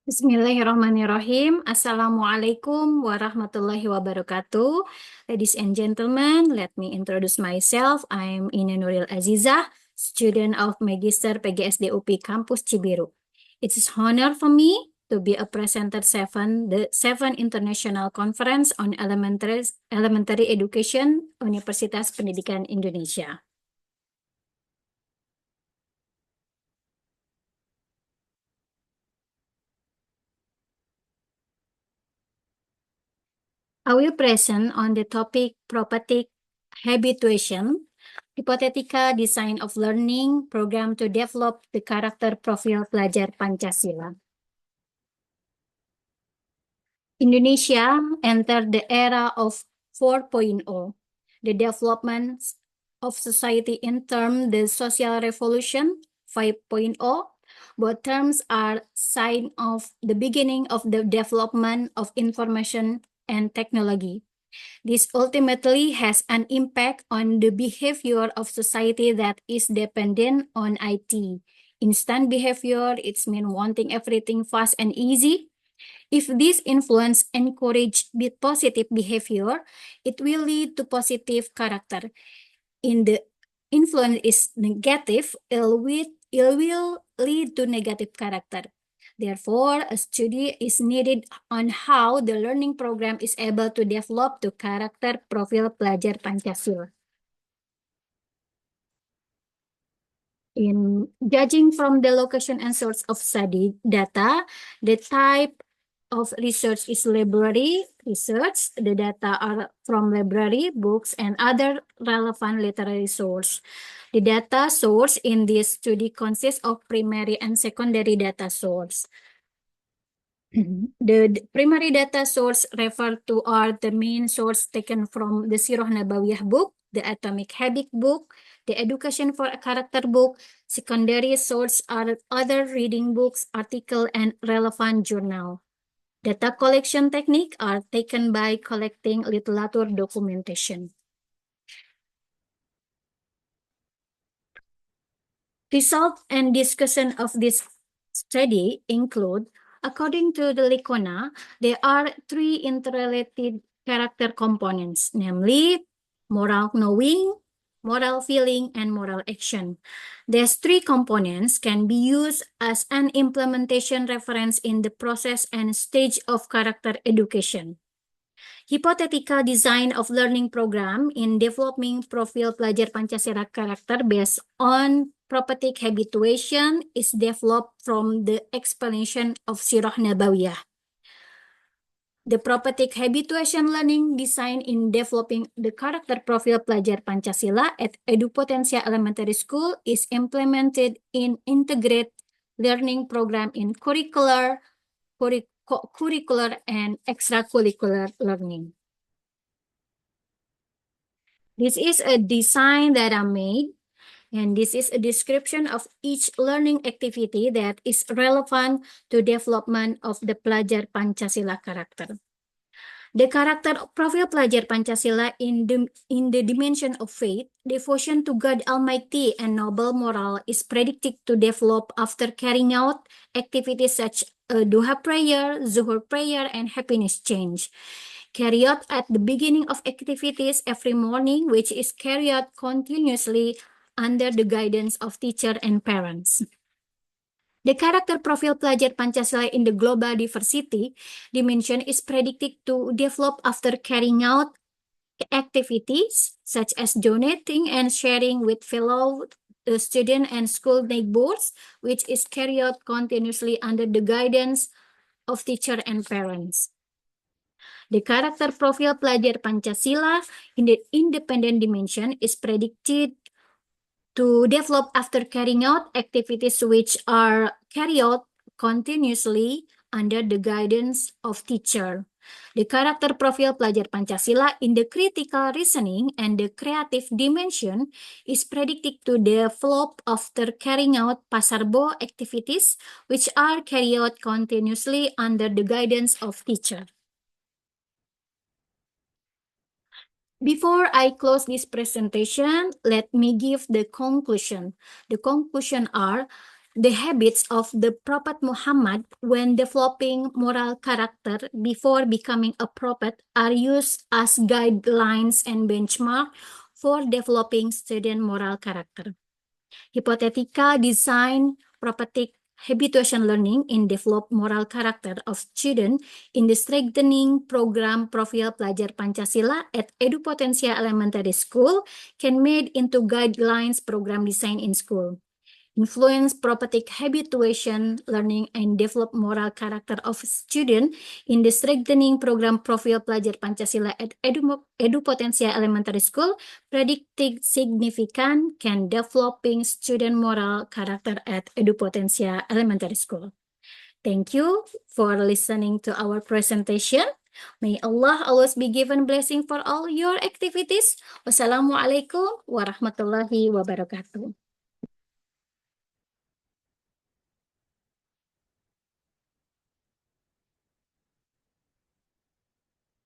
Bismillahirrahmanirrahim. Assalamualaikum warahmatullahi wabarakatuh. Ladies and gentlemen, let me introduce myself. I'm Ina Nuril Azizah, student of Magister PGSDUP Campus Cibiru. It is honor for me to be a presenter the 7 International Conference on Elementary Education, Universitas Pendidikan Indonesia. I will present on the topic Prophetic Habituation, Hypothetical Design of Learning Program to Develop the Character Profile Pelajar Pancasila. Indonesia entered the era of 4.0, the development of society in term the social revolution 5.0. Both terms are sign of the beginning of the development of information and technology. This ultimately has an impact on the behavior of society that is dependent on IT. Instant behavior, it's mean wanting everything fast and easy. If this influence encourage positive behavior, it will lead to positive character. In the influence is negative, it will lead to negative character. Therefore, a study is needed on how the learning program is able to develop the character profile pelajar Pancasila. In judging from the location and source of study data, the type of research is library research. The data are from library, books, and other relevant literary source. The data source in this study consists of primary and secondary data source. The primary data source referred to are the main source taken from the Sirah Nabawiyah book, the Atomic Habit book, the Education for a Character book. Secondary source are other reading books, article, and relevant journal. Data collection technique are taken by collecting literature documentation. Result and discussion of this study include, according to the Licona, there are 3 interrelated character components, namely moral knowing, moral feeling, and moral action. These 3 components can be used as an implementation reference in the process and stage of character education. Hypothetical design of learning program in developing profile pelajar Pancasila character based on prophetic habituation is developed from the explanation of Sirah Nabawiyah. The prophetic habituation learning design in developing the character profile pelajar Pancasila at Edupotensia Elementary School is implemented in integrated learning program in curricular and extracurricular learning. This is a design that I made, and this is a description of each learning activity that is relevant to development of the pelajar Pancasila character. The character profile pelajar Pancasila in the dimension of faith, devotion to God Almighty and noble moral is predicted to develop after carrying out activities such as duha prayer, zuhur prayer, and happiness change. Carried out at the beginning of activities every morning, which is carried out continuously under the guidance of teacher and parents. The character profile pelajar Pancasila in the global diversity dimension is predicted to develop after carrying out activities such as donating and sharing with fellow student and school neighbors, which is carried out continuously under the guidance of teacher and parents. The character profile pelajar Pancasila in the independent dimension is predicted to develop after carrying out activities which are carried out continuously under the guidance of teacher. The character profile pelajar Pancasila in the critical reasoning and the creative dimension is predicted to develop after carrying out pasarbo activities which are carried out continuously under the guidance of teacher. Before I close this presentation, let me give the conclusion. The conclusion are The habits of the Prophet Muhammad when developing moral character before becoming a prophet are used as guidelines and benchmark for developing student moral character. Hypothetical design prophetic habituation learning in develop moral character of student in the strengthening program Profil Pelajar Pancasila at Edupotensia Elementary School can made into guidelines program design in school. Influence prophetic habituation learning and develop moral character of student in the strengthening program Profil Pelajar Pancasila at Edupotensia Elementary School predicting significant can developing student moral character at Edupotensia Elementary School. Thank you for listening to our presentation. May Allah always be given blessing for all your activities. Wassalamualaikum warahmatullahi wabarakatuh.